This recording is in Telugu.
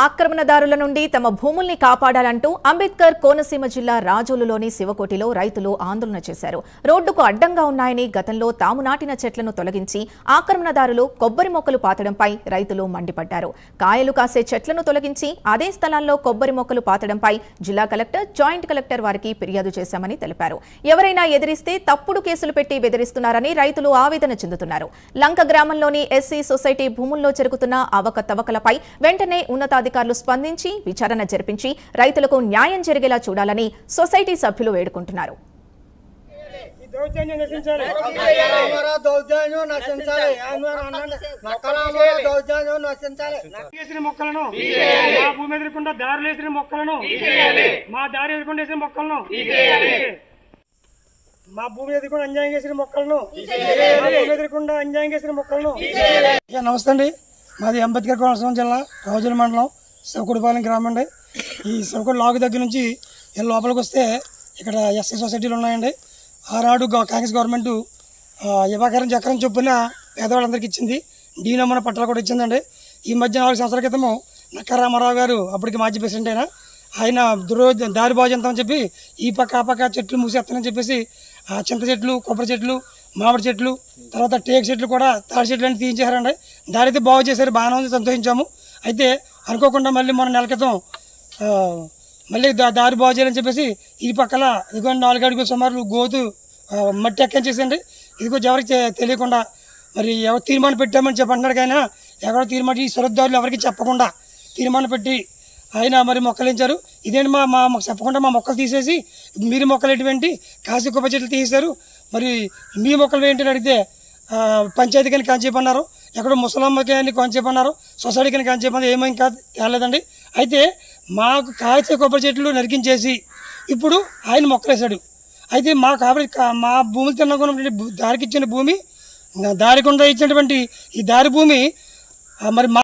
ఆక్రమణదారుల నుండి తమ భూముల్ని కాపాడాలంటూ అంబేద్కర్ కోనసీమ జిల్లా రాజోలులోని శివకోటిలో రైతులు ఆందోళన చేశారు. రోడ్డుకు అడ్డంగా ఉన్నాయని గతంలో తాము నాటిన చెట్లను తొలగించి ఆక్రమణదారులు కొబ్బరి మొక్కలు పాతడంపై రైతులు మండిపడ్డారు. కాయలు కాసే చెట్లను తొలగించి అదే స్థలాల్లో కొబ్బరి మొక్కలు పాతడంపై జిల్లా కలెక్టర్, జాయింట్ కలెక్టర్ వారికి ఫిర్యాదు చేశామని తెలిపారు. ఎవరైనా ఎదిరిస్తే తప్పుడు కేసులు పెట్టి బెదిరిస్తున్నారని రైతులు ఆవేదన చెందుతున్నారు. లంక గ్రామంలోని ఎస్సీ సొసైటీ భూముల్లో జరుగుతున్న అవకతవకలపై వెంటనే ఉన్నతాధికారులు స్పందించి విచారణ జరిపించి రైతులకు న్యాయం జరిగేలా చూడాలని సొసైటీ సభ్యులు వేడుకుంటున్నారు. మా భూమి ఎదుర్కొండ అన్యాయం చేసిన మొక్కలను నమస్తే అండి. మాది అంబేద్కర్ కోనసీమ జిల్లా రాజోలు మండలం శివకుడిపాలెం గ్రామం అండి. ఈ శివకుడి లాగు దగ్గర నుంచి లోపలికి వస్తే ఇక్కడ ఎస్సీ సొసైటీలు ఉన్నాయండి. ఆనాడు కాంగ్రెస్ గవర్నమెంట్ 50 ఎకరం చొప్పున పేదవాళ్ళందరికీ ఇచ్చింది. డీ నమూనా పట్టాలు కూడా ఇచ్చిందండి. ఈ మధ్య 4 సంవత్సరాల క్రితము నక్కా రామారావు గారు అప్పటికి మాజీ ప్రెసిడెంట్ ఆయన దారి బాగు చేద్దామని చెప్పి ఈ పక్క ఆ పక్క చెట్లు మూసేస్తానని చెప్పేసి ఆ చింత చెట్లు, కొబ్బరి చెట్లు, మామిడి చెట్లు, తర్వాత టేక్ చెట్లు కూడా తాడి చెట్లు అని తీయించారండి. దారి అయితే బాగు చేశారు, బాగానే ఉంది, సంతోషించాము. అయితే అనుకోకుండా మళ్ళీ మొన్న నెల క్రితం మళ్ళీ దారి బాగు చేయాలని చెప్పేసి ఈ పక్కల ఇదిగో 4 అడుగుల సుమారు గోతు మట్టి ఎక్కించేసండి. ఇదిగో ఎవరికి తెలియకుండా మరి ఎవరు తీర్మానం పెట్టామని చెప్పంటున్నాడు. కానీ ఎవరో తీర్మానం ఈ సొరదారులు ఎవరికి చెప్పకుండా తీర్మానం పెట్టి ఆయన మరి మొక్కలు ఇచ్చారు. ఇదేంటి మా చెప్పకుండా మా మొక్కలు తీసేసి మీరు మొక్కలు ఎటువంటి కాశీ కొబ్బరి చెట్లు తీసేశారు, మరి మీ మొక్కలు ఏంటని అడిగితే పంచాయతీ కానీ కాంచేపన్నారు, ఎక్కడో ముసలమ్మకి అని కాంచేపన్నారు, సొసైటీ కానీ కాంచేపన్నారు, ఏమో ఇంకా తేలేదండి. అయితే మాకు కాశీ కొబ్బరి చెట్లు నరికించేసి ఇప్పుడు ఆయన మొక్కలు వేశాడు. అయితే మా భూములు తిన్నటువంటి దారికి ఇచ్చిన భూమి, దారి కుండా ఇచ్చినటువంటి ఈ దారి భూమి మరి